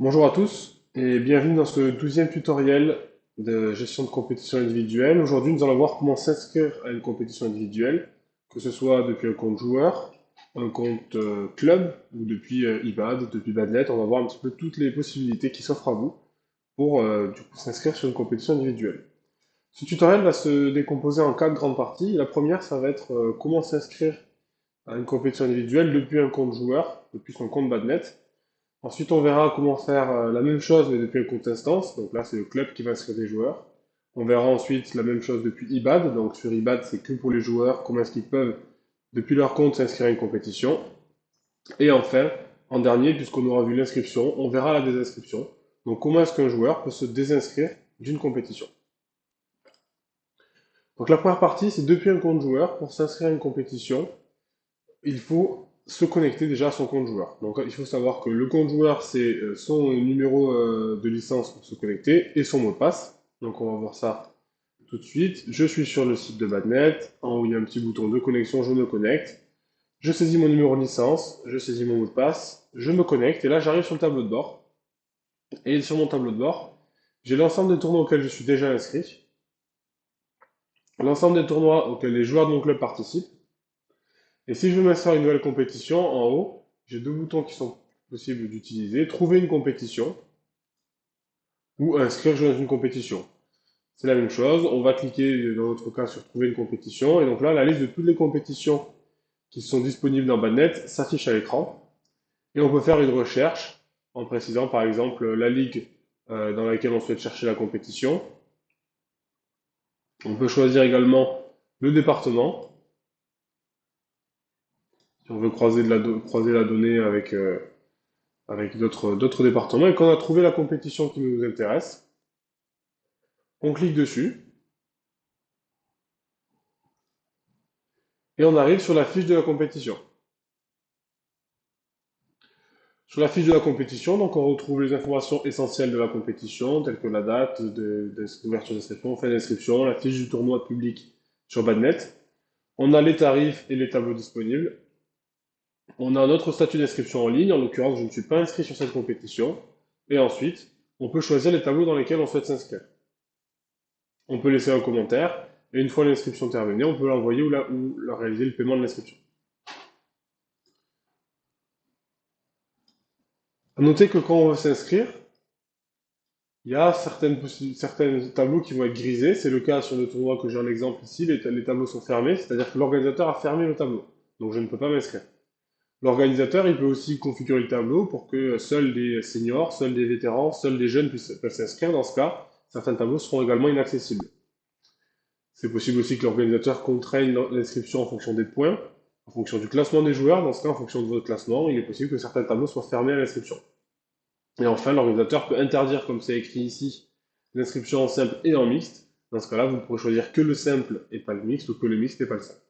Bonjour à tous et bienvenue dans ce 12e tutoriel de gestion de compétition individuelle. Aujourd'hui, nous allons voir comment s'inscrire à une compétition individuelle, que ce soit depuis un compte joueur, un compte club ou depuis IBAD, depuis Badnet. On va voir un petit peu toutes les possibilités qui s'offrent à vous pour du coup, s'inscrire sur une compétition individuelle. Ce tutoriel va se décomposer en quatre grandes parties. La première, ça va être comment s'inscrire à une compétition individuelle depuis un compte joueur, depuis son compte Badnet. Ensuite, on verra comment faire la même chose, mais depuis un compte instance. Donc là, c'est le club qui va inscrire des joueurs. On verra ensuite la même chose depuis IBAD. Donc sur IBAD, c'est que pour les joueurs, comment est-ce qu'ils peuvent, depuis leur compte, s'inscrire à une compétition. Et enfin, en dernier, puisqu'on aura vu l'inscription, on verra la désinscription. Donc comment est-ce qu'un joueur peut se désinscrire d'une compétition. Donc la première partie, c'est depuis un compte joueur, pour s'inscrire à une compétition, il faut se connecter déjà à son compte joueur. Donc il faut savoir que le compte joueur, c'est son numéro de licence pour se connecter et son mot de passe. Donc on va voir ça tout de suite. Je suis sur le site de Badnet. En haut, il y a un petit bouton de connexion, je me connecte. Je saisis mon numéro de licence, je saisis mon mot de passe, je me connecte et là j'arrive sur le tableau de bord. Et sur mon tableau de bord, j'ai l'ensemble des tournois auxquels je suis déjà inscrit, l'ensemble des tournois auxquels les joueurs de mon club participent. Et si je veux m'inscrire à une nouvelle compétition, en haut, j'ai deux boutons qui sont possibles d'utiliser. Trouver une compétition ou inscrire dans une compétition. C'est la même chose. On va cliquer dans notre cas sur trouver une compétition. Et donc là, la liste de toutes les compétitions qui sont disponibles dans Badnet s'affiche à l'écran. Et on peut faire une recherche en précisant par exemple la ligue dans laquelle on souhaite chercher la compétition. On peut choisir également le département si on veut croiser la donnée avec d'autres départements et qu'on a trouvé la compétition qui nous intéresse, on clique dessus et on arrive sur la fiche de la compétition. Sur la fiche de la compétition, donc on retrouve les informations essentielles de la compétition, telles que la date d'ouverture d'inscription, fin d'inscription, la fiche du tournoi public sur Badnet. On a les tarifs et les tableaux disponibles. On a notre statut d'inscription en ligne, en l'occurrence je ne suis pas inscrit sur cette compétition. Et ensuite, on peut choisir les tableaux dans lesquels on souhaite s'inscrire. On peut laisser un commentaire, et une fois l'inscription terminée, on peut l'envoyer ou réaliser le paiement de l'inscription. À noter que quand on veut s'inscrire, il y a certains tableaux qui vont être grisés. C'est le cas sur le tournoi que j'ai en exemple ici. Les tableaux sont fermés, c'est-à-dire que l'organisateur a fermé le tableau. Donc je ne peux pas m'inscrire. L'organisateur, il peut aussi configurer le tableau pour que seuls des seniors, seuls des vétérans, seuls des jeunes peuvent s'inscrire. Dans ce cas, certains tableaux seront également inaccessibles. C'est possible aussi que l'organisateur contraigne l'inscription en fonction des points, en fonction du classement des joueurs. Dans ce cas, en fonction de votre classement, il est possible que certains tableaux soient fermés à l'inscription. Et enfin, l'organisateur peut interdire, comme c'est écrit ici, l'inscription en simple et en mixte. Dans ce cas-là, vous pourrez choisir que le simple et pas le mixte, ou que le mixte et pas le simple.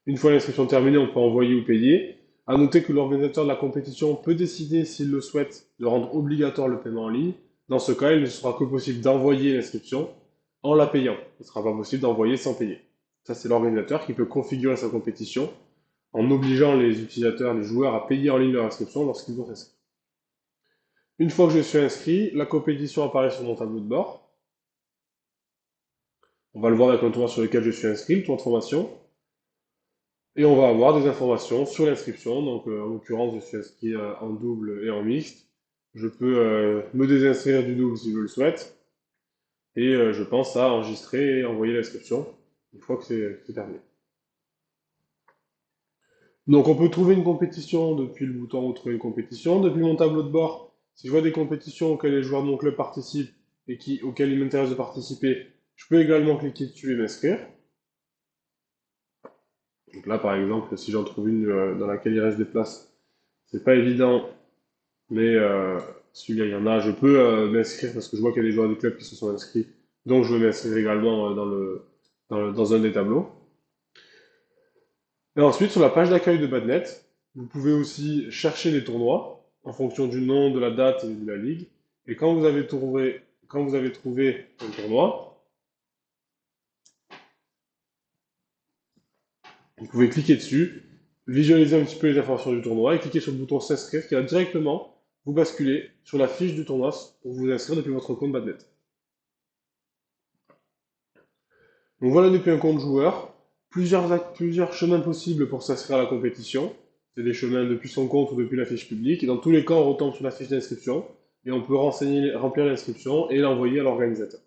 Une fois l'inscription terminée, on peut envoyer ou payer. À noter que l'organisateur de la compétition peut décider, s'il le souhaite, de rendre obligatoire le paiement en ligne. Dans ce cas, il ne sera que possible d'envoyer l'inscription en la payant. Il ne sera pas possible d'envoyer sans payer. Ça, c'est l'organisateur qui peut configurer sa compétition en obligeant les utilisateurs, les joueurs à payer en ligne leur inscription lorsqu'ils vont s'inscrire. Une fois que je suis inscrit, la compétition apparaît sur mon tableau de bord. On va le voir avec un tournoi sur lequel je suis inscrit, le tournoi de formation. Et on va avoir des informations sur l'inscription. Donc, en l'occurrence, je suis inscrit en double et en mixte. Je peux me désinscrire du double si je le souhaite. Et je pense à enregistrer et envoyer l'inscription une fois que c'est terminé. Donc, on peut trouver une compétition depuis le bouton Retrouver une compétition. Depuis mon tableau de bord, si je vois des compétitions auxquelles les joueurs de mon club participent et auxquelles il m'intéresse de participer, je peux également cliquer dessus et m'inscrire. Donc là, par exemple, si j'en trouve une dans laquelle il reste des places, c'est pas évident, mais celui-là, il y en a. Je peux m'inscrire parce que je vois qu'il y a des joueurs du club qui se sont inscrits. Donc, je vais m'inscrire également dans un des tableaux. Et ensuite, sur la page d'accueil de Badnet, vous pouvez aussi chercher les tournois en fonction du nom, de la date et de la ligue. Et quand vous avez trouvé un tournoi, vous pouvez cliquer dessus, visualiser un petit peu les informations du tournoi et cliquer sur le bouton s'inscrire qui va directement vous basculez sur la fiche du tournoi pour vous inscrire depuis votre compte Badnet. Donc voilà depuis un compte joueur, plusieurs chemins possibles pour s'inscrire à la compétition. C'est des chemins depuis son compte ou depuis la fiche publique. Et dans tous les cas, on retombe sur la fiche d'inscription et on peut remplir l'inscription et l'envoyer à l'organisateur.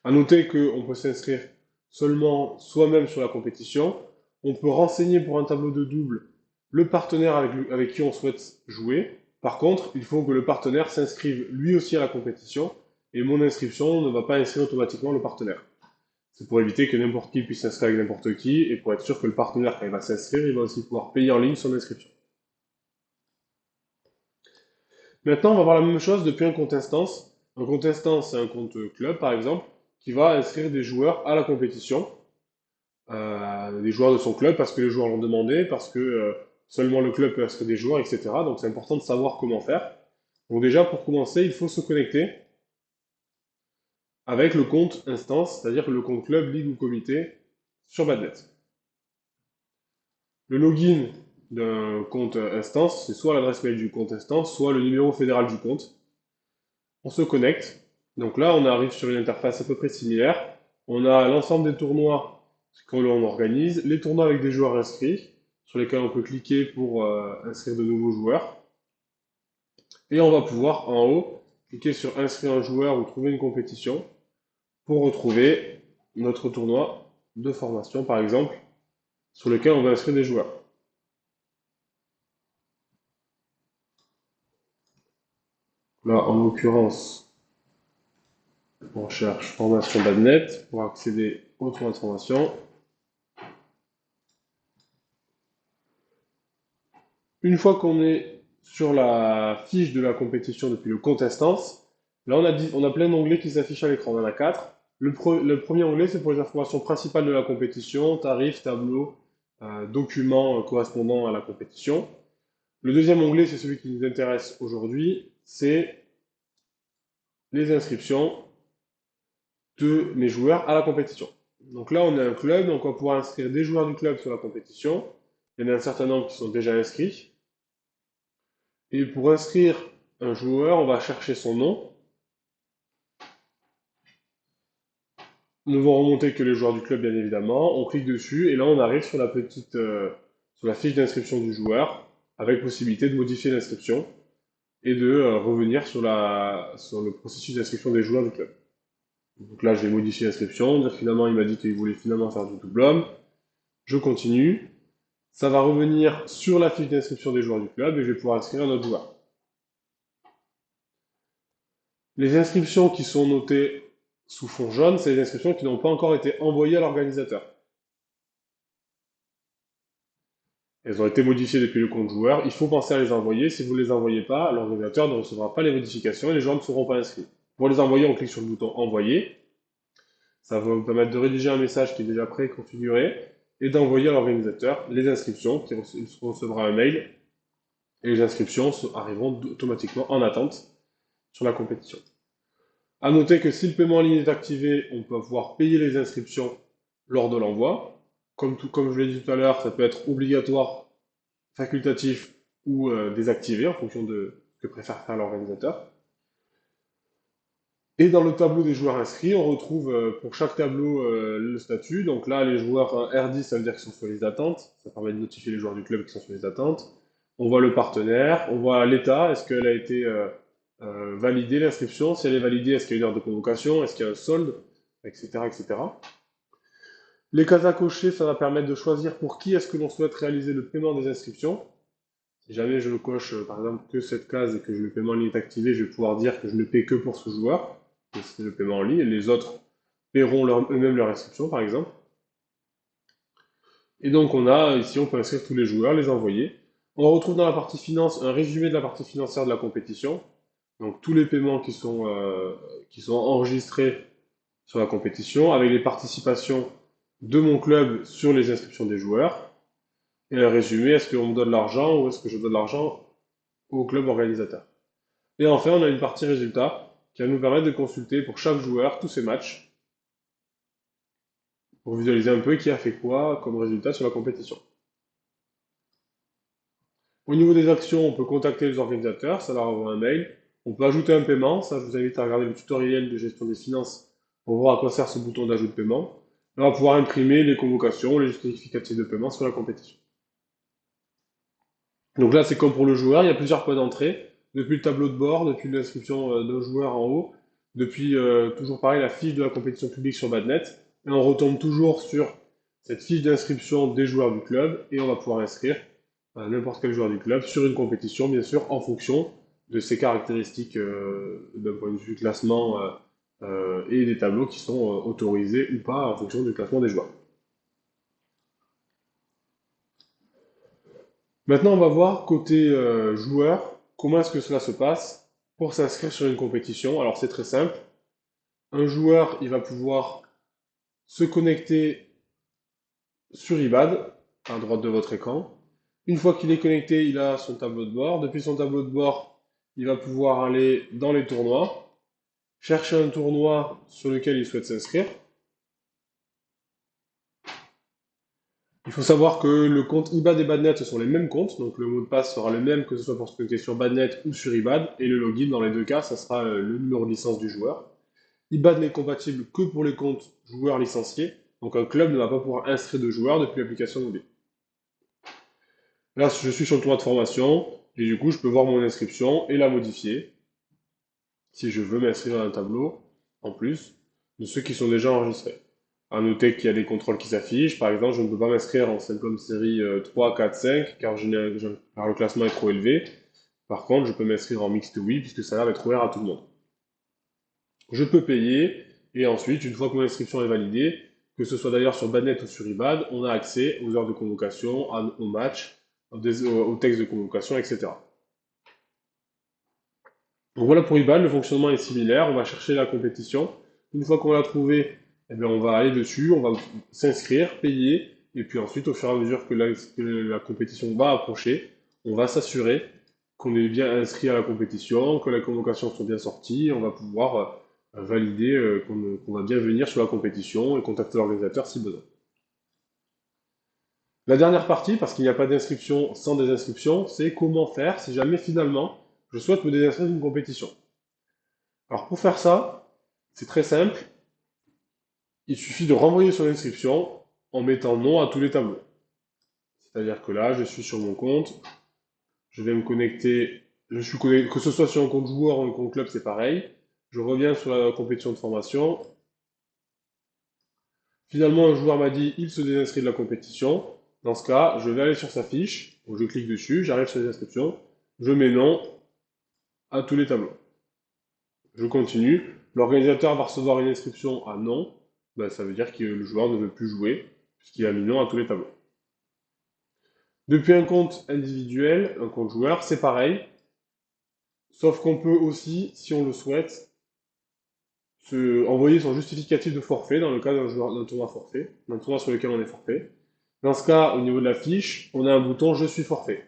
À noter qu'on peut s'inscrire seulement soi-même sur la compétition. On peut renseigner pour un tableau de double le partenaire avec qui on souhaite jouer. Par contre, il faut que le partenaire s'inscrive lui aussi à la compétition et mon inscription ne va pas inscrire automatiquement le partenaire. C'est pour éviter que n'importe qui puisse s'inscrire avec n'importe qui et pour être sûr que le partenaire, quand il va s'inscrire, il va aussi pouvoir payer en ligne son inscription. Maintenant, on va voir la même chose depuis un compte instance. Un compte instance, c'est un compte club, par exemple, qui va inscrire des joueurs à la compétition, des joueurs de son club, parce que les joueurs l'ont demandé, parce que seulement le club peut inscrire des joueurs, etc. Donc c'est important de savoir comment faire. Donc déjà, pour commencer, il faut se connecter avec le compte instance, c'est-à-dire le compte club, ligue ou comité sur Badnet. Le login d'un compte instance, c'est soit l'adresse mail du compte instance, soit le numéro fédéral du compte. On se connecte. Donc là, on arrive sur une interface à peu près similaire. On a l'ensemble des tournois que l'on organise, les tournois avec des joueurs inscrits, sur lesquels on peut cliquer pour inscrire de nouveaux joueurs. Et on va pouvoir en haut cliquer sur inscrire un joueur ou trouver une compétition pour retrouver notre tournoi de formation, par exemple, sur lequel on va inscrire des joueurs. Là, en l'occurrence, on cherche formation Badnet pour accéder au tournoi de formation. Une fois qu'on est sur la fiche de la compétition depuis le compte instance, là on a plein d'onglets qui s'affichent à l'écran. On en a quatre. Le premier onglet, c'est pour les informations principales de la compétition, tarifs, tableaux, documents correspondant à la compétition. Le deuxième onglet, c'est celui qui nous intéresse aujourd'hui, c'est les inscriptions de mes joueurs à la compétition. Donc là, on a un club, donc on va pouvoir inscrire des joueurs du club sur la compétition. Il y en a un certain nombre qui sont déjà inscrits. Et pour inscrire un joueur, on va chercher son nom. Nous ne vont remonter que les joueurs du club, bien évidemment. On clique dessus et là, on arrive sur sur la fiche d'inscription du joueur, avec possibilité de modifier l'inscription et de revenir sur le processus d'inscription des joueurs du club. Donc là, je vais modifier l'inscription. Dire finalement, il m'a dit qu'il voulait finalement faire du double homme. Je continue. Ça va revenir sur la fiche d'inscription des joueurs du club et je vais pouvoir inscrire un autre joueur. Les inscriptions qui sont notées sous fond jaune, c'est les inscriptions qui n'ont pas encore été envoyées à l'organisateur. Elles ont été modifiées depuis le compte joueur. Il faut penser à les envoyer. Si vous ne les envoyez pas, l'organisateur ne recevra pas les modifications et les joueurs ne seront pas inscrits. Pour les envoyer, on clique sur le bouton Envoyer. Ça va vous permettre de rédiger un message qui est déjà préconfiguré et d'envoyer à l'organisateur les inscriptions, qui recevra un mail, et les inscriptions arriveront automatiquement en attente sur la compétition. A noter que si le paiement en ligne est activé, on peut pouvoir payer les inscriptions lors de l'envoi. Comme je l'ai dit tout à l'heure, ça peut être obligatoire, facultatif ou désactivé en fonction de ce que préfère faire l'organisateur. Et dans le tableau des joueurs inscrits, on retrouve pour chaque tableau le statut. Donc là, les joueurs R10, ça veut dire qu'ils sont sur les attentes. Ça permet de notifier les joueurs du club qui sont sur les attentes. On voit le partenaire, on voit l'état, est-ce qu'elle a été validée l'inscription? Si elle est validée, est-ce qu'il y a une heure de convocation? Est-ce qu'il y a un solde? Etc., etc. Les cases à cocher, ça va permettre de choisir pour qui est-ce que l'on souhaite réaliser le paiement des inscriptions. Si jamais je ne coche par exemple que cette case et que le paiement en ligne est activé, je vais pouvoir dire que je ne paie que pour ce joueur. C'est le paiement en ligne, et les autres paieront eux-mêmes leur inscription, par exemple. Et donc ici, on peut inscrire tous les joueurs, les envoyer. On retrouve dans la partie finance un résumé de la partie financière de la compétition. Donc tous les paiements qui sont enregistrés sur la compétition, avec les participations de mon club sur les inscriptions des joueurs. Et un résumé, est-ce qu'on me donne l'argent ou est-ce que je donne l'argent au club organisateur. Et enfin, on a une partie résultat qui va nous permettre de consulter pour chaque joueur tous ses matchs, pour visualiser un peu qui a fait quoi comme résultat sur la compétition. Au niveau des actions, on peut contacter les organisateurs, ça leur envoie un mail. On peut ajouter un paiement, ça je vous invite à regarder le tutoriel de gestion des finances pour voir à quoi sert ce bouton d'ajout de paiement. Et on va pouvoir imprimer les convocations, les justificatifs de paiement sur la compétition. Donc là, c'est comme pour le joueur, il y a plusieurs points d'entrée. Depuis le tableau de bord, depuis l'inscription d'un joueur en haut, depuis toujours pareil la fiche de la compétition publique sur Badnet. Et on retombe toujours sur cette fiche d'inscription des joueurs du club et on va pouvoir inscrire n'importe quel joueur du club sur une compétition, bien sûr, en fonction de ses caractéristiques d'un point de vue classement et des tableaux qui sont autorisés ou pas en fonction du classement des joueurs. Maintenant, on va voir côté joueur, comment est-ce que cela se passe pour s'inscrire sur une compétition. Alors, c'est très simple. Un joueur, il va pouvoir se connecter sur IBAD, à droite de votre écran. Une fois qu'il est connecté, il a son tableau de bord. Depuis son tableau de bord, il va pouvoir aller dans les tournois, chercher un tournoi sur lequel il souhaite s'inscrire. Il faut savoir que le compte IBAD et Badnet, ce sont les mêmes comptes, donc le mot de passe sera le même que ce soit pour se connecter sur Badnet ou sur IBAD, et le login dans les deux cas, ça sera le numéro de licence du joueur. IBAD n'est compatible que pour les comptes joueurs licenciés, donc un club ne va pas pouvoir inscrire de joueurs depuis l'application mobile. Là, je suis sur le tournoi de formation, et du coup, je peux voir mon inscription et la modifier, si je veux m'inscrire dans un tableau, en plus de ceux qui sont déjà enregistrés. À noter qu'il y a des contrôles qui s'affichent. Par exemple, je ne peux pas m'inscrire en Simplom série 3, 4, 5 car le classement est trop élevé. Par contre, je peux m'inscrire en Mixed oui puisque ça a l'air d'être ouvert à tout le monde. Je peux payer et ensuite, une fois que mon inscription est validée, que ce soit d'ailleurs sur Badnet ou sur IBAD, on a accès aux heures de convocation, au match, au texte de convocation, etc. Donc voilà pour IBAN, le fonctionnement est similaire. On va chercher la compétition. Une fois qu'on l'a trouvée, eh bien, on va aller dessus, on va s'inscrire, payer, et puis ensuite, au fur et à mesure que la compétition va approcher, on va s'assurer qu'on est bien inscrit à la compétition, que les convocations sont bien sorties, et on va pouvoir valider qu'on va bien venir sur la compétition et contacter l'organisateur si besoin. La dernière partie, parce qu'il n'y a pas d'inscription sans désinscription, c'est comment faire si jamais finalement je souhaite me désinscrire d'une compétition. Alors pour faire ça, c'est très simple. Il suffit de renvoyer son inscription en mettant non à tous les tableaux. C'est-à-dire que là, je suis sur mon compte, je vais me connecter, je suis connecté, que ce soit sur un compte joueur ou un compte club, c'est pareil. Je reviens sur la compétition de formation. Finalement, un joueur m'a dit il se désinscrit de la compétition. Dans ce cas, je vais aller sur sa fiche, donc je clique dessus, j'arrive sur les inscriptions, je mets non à tous les tableaux. Je continue. L'organisateur va recevoir une inscription à non. Ben, ça veut dire que le joueur ne veut plus jouer, puisqu'il a mis non à tous les tableaux. Depuis un compte individuel, un compte joueur, c'est pareil. Sauf qu'on peut aussi, si on le souhaite, envoyer son justificatif de forfait dans le cas d'un tournoi forfait, d'un tournoi sur lequel on est forfait. Dans ce cas, au niveau de la fiche, on a un bouton Je suis forfait.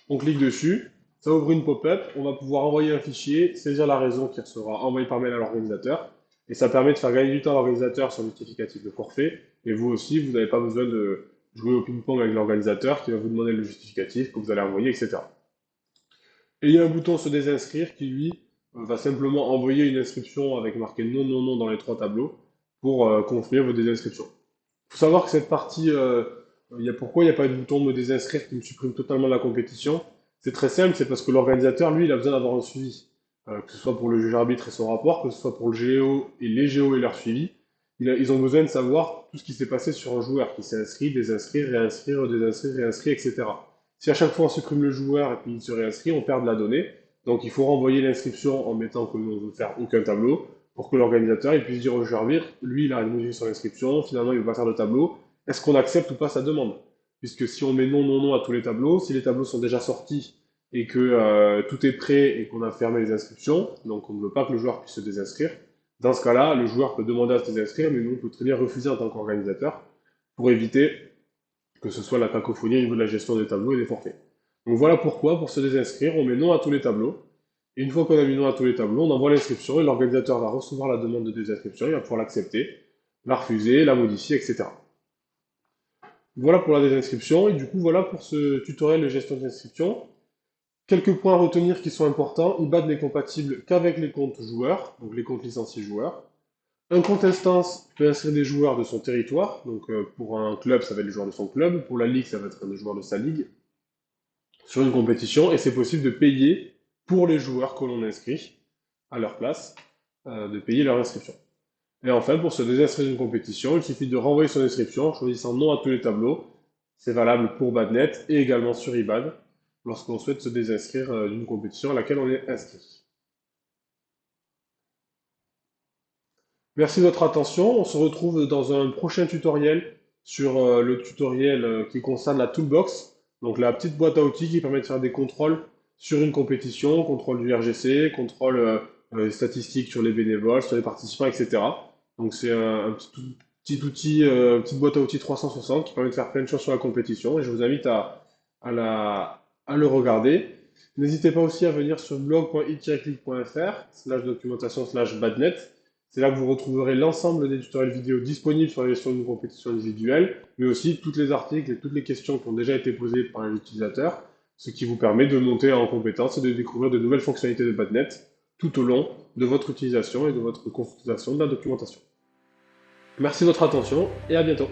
On clique dessus, ça ouvre une pop-up, on va pouvoir envoyer un fichier, saisir la raison qui sera envoyée par mail à l'organisateur, et ça permet de faire gagner du temps à l'organisateur sur le justificatif de forfait, et vous aussi, vous n'avez pas besoin de jouer au ping-pong avec l'organisateur qui va vous demander le justificatif que vous allez envoyer, etc. Et il y a un bouton Se désinscrire qui, lui, va simplement envoyer une inscription avec marqué non, non, non dans les trois tableaux pour confirmer vos désinscriptions. Il faut savoir que cette partie, pourquoi il n'y a pas de bouton Me désinscrire qui me supprime totalement la compétition. C'est très simple, c'est parce que l'organisateur, lui, il a besoin d'avoir un suivi. Que ce soit pour le juge arbitre et son rapport, que ce soit pour le GO et les GO et leur suivi. Ils ont besoin de savoir tout ce qui s'est passé sur un joueur qui s'est inscrit, désinscrit, réinscrire, désinscrit, réinscrit, etc. Si à chaque fois on supprime le joueur et puis il se réinscrit, on perd de la donnée. Donc il faut renvoyer l'inscription en mettant que l'on ne veut faire aucun tableau pour que l'organisateur il puisse dire au juge arbitre, lui il a modifié son inscription, finalement il ne veut pas faire de tableau, est-ce qu'on accepte ou pas sa demande? Puisque si on met non, non, non à tous les tableaux, si les tableaux sont déjà sortis et que tout est prêt et qu'on a fermé les inscriptions, donc on ne veut pas que le joueur puisse se désinscrire, dans ce cas-là, le joueur peut demander à se désinscrire, mais nous on peut très bien refuser en tant qu'organisateur pour éviter que ce soit la cacophonie au niveau de la gestion des tableaux et des forfaits. Donc voilà pourquoi, pour se désinscrire, on met non à tous les tableaux. Et une fois qu'on a mis non à tous les tableaux, on envoie l'inscription et l'organisateur va recevoir la demande de désinscription, il va pouvoir l'accepter, la refuser, la modifier, etc. Voilà pour la désinscription, et du coup voilà pour ce tutoriel de gestion d'inscription. Quelques points à retenir qui sont importants. IBAN n'est compatible qu'avec les comptes joueurs, donc les comptes licenciés joueurs. Un compte instance peut inscrire des joueurs de son territoire, donc pour un club ça va être les joueurs de son club, pour la ligue ça va être des joueurs de sa ligue, sur une compétition, et c'est possible de payer pour les joueurs que l'on inscrit à leur place, de payer leur inscription. Et enfin, pour se désinscrire d'une compétition, il suffit de renvoyer son inscription en choisissant non à tous les tableaux. C'est valable pour Badnet et également sur IBAN, lorsqu'on souhaite se désinscrire d'une compétition à laquelle on est inscrit. Merci de votre attention. On se retrouve dans un prochain tutoriel sur le tutoriel qui concerne la toolbox, donc la petite boîte à outils qui permet de faire des contrôles sur une compétition, contrôle du RGC, contrôle statistiques sur les bénévoles, sur les participants, etc. Donc c'est un petit outil, petite boîte à outils 360 qui permet de faire plein de choses sur la compétition et je vous invite à le regarder. N'hésitez pas aussi à venir sur blog.i-click.fr/documentation/badnet. C'est là que vous retrouverez l'ensemble des tutoriels vidéo disponibles sur la gestion d'une compétition individuelle, mais aussi tous les articles et toutes les questions qui ont déjà été posées par les utilisateurs, ce qui vous permet de monter en compétence et de découvrir de nouvelles fonctionnalités de Badnet tout au long de votre utilisation et de votre consultation de la documentation. Merci de votre attention et à bientôt.